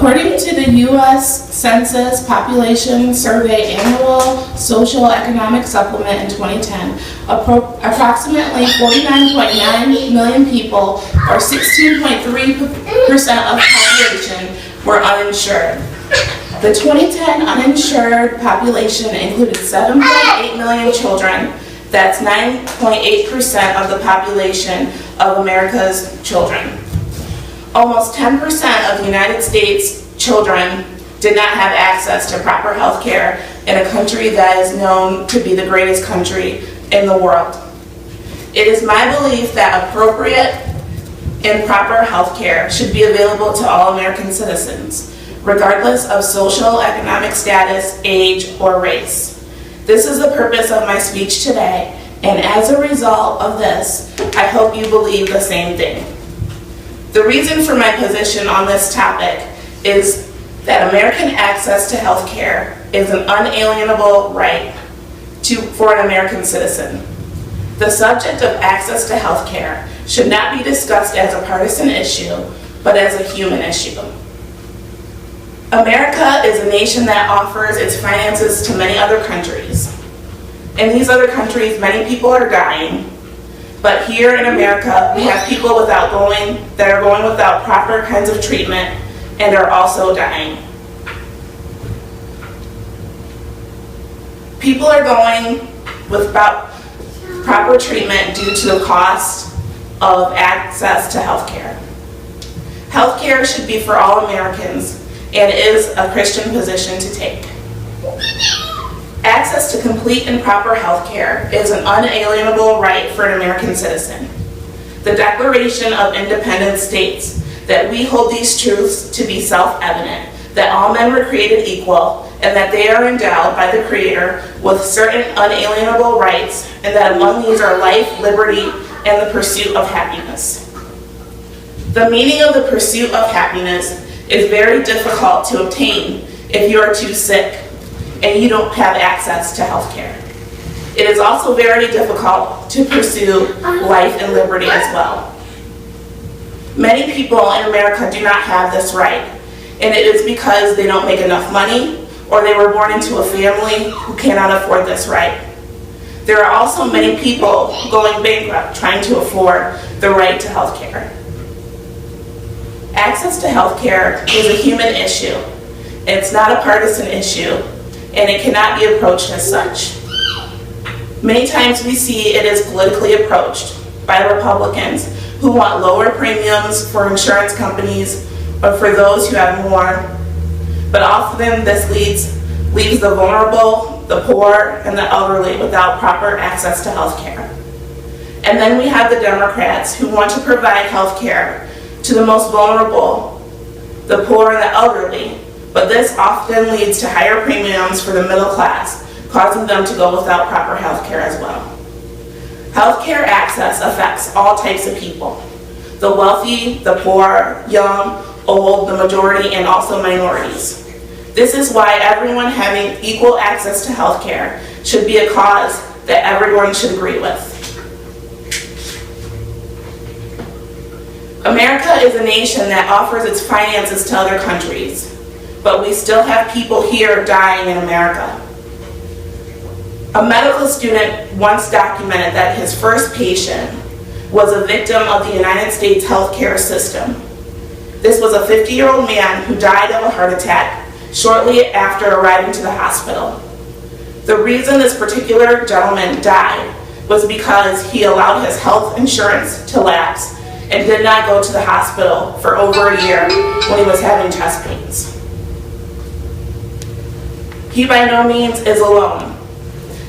According to the U.S. Census Population Survey Annual Social Economic Supplement in 2010, approximately 49.9 million people, or 16.3% of the population, were uninsured. The 2010 uninsured population included 7.8 million children. That's 9.8% of the population of America's children. Almost 10% of the United States children did not have access to proper health care in a country that is known to be the greatest country in the world. It is my belief that appropriate and proper health care should be available to all American citizens, regardless of social, economic status, age, or race. This is the purpose of my speech today, and as a result of this, I hope you believe the same thing. The reason for my position on this topic is that American access to health care is an unalienable right for an American citizen. The subject of access to health care should not be discussed as a partisan issue, but as a human issue. America is a nation that offers its finances to many other countries. In these other countries, many people are dying. But here in America, we have people that are going without proper kinds of treatment and are also dying. People are going without proper treatment due to the cost of access to health care. Health care should be for all Americans and is a Christian position to take. Access to complete and proper health care is an unalienable right for an American citizen. The Declaration of Independence states that we hold these truths to be self-evident, that all men were created equal, and that they are endowed by the Creator with certain unalienable rights, and that among these are life, liberty, and the pursuit of happiness. The meaning of the pursuit of happiness is very difficult to obtain if you are too sick and you don't have access to health care. It is also very difficult to pursue life and liberty as well. Many people in America do not have this right, and it is because they don't make enough money or they were born into a family who cannot afford this right. There are also many people going bankrupt trying to afford the right to health care. Access to health care is a human issue. It's not a partisan issue, and it cannot be approached as such. Many times we see it is politically approached by Republicans who want lower premiums for insurance companies or for those who have more, but often this leaves the vulnerable, the poor, and the elderly without proper access to health care. And then we have the Democrats who want to provide health care to the most vulnerable, the poor, and the elderly, but this often leads to higher premiums for the middle class, causing them to go without proper health care as well. Health care access affects all types of people: the wealthy, the poor, young, old, the majority, and also minorities. This is why everyone having equal access to health care should be a cause that everyone should agree with. America is a nation that offers its finances to other countries, but we still have people here dying in America. A medical student once documented that his first patient was a victim of the United States healthcare system. This was a 50-year-old man who died of a heart attack shortly after arriving to the hospital. The reason this particular gentleman died was because he allowed his health insurance to lapse and did not go to the hospital for over a year when he was having chest pains. He by no means is alone.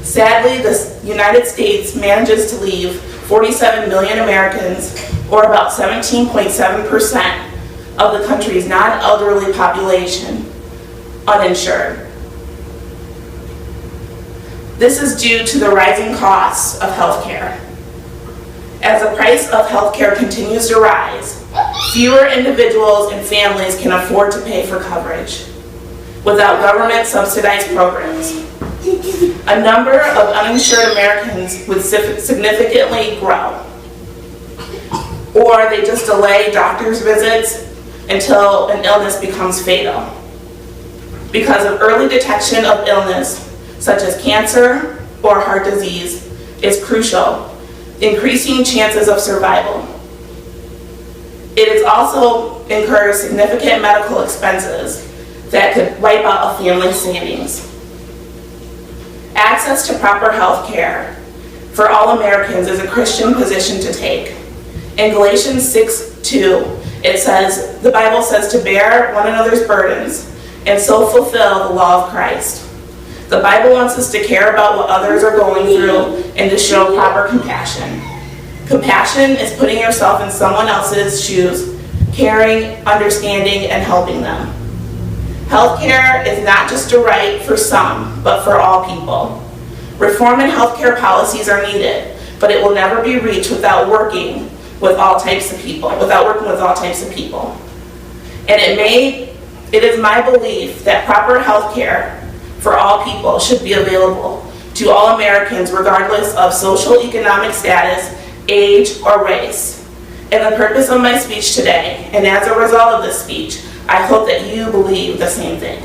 Sadly, the United States manages to leave 47 million Americans, or about 17.7% of the country's non-elderly population, uninsured. This is due to the rising costs of healthcare. As the price of healthcare continues to rise, fewer individuals and families can afford to pay for coverage without government-subsidized programs. A number of uninsured Americans would significantly grow, or they just delay doctor's visits until an illness becomes fatal. Because of early detection of illness, such as cancer or heart disease, is crucial, increasing chances of survival. It is also incurs significant medical expenses that could wipe out a family's savings. Access to proper health care for all Americans is a Christian position to take. In Galatians 6:2, it says, the Bible says to bear one another's burdens and so fulfill the law of Christ. The Bible wants us to care about what others are going through and to show proper compassion. Compassion is putting yourself in someone else's shoes, caring, understanding, and helping them. Healthcare is not just a right for some, but for all people. Reform in healthcare policies are needed, but it will never be reached without working with all types of people, And it is my belief that proper health care for all people should be available to all Americans regardless of social economic status, age, or race. And the purpose of my speech today, and as a result of this speech, I hope that you believe the same thing.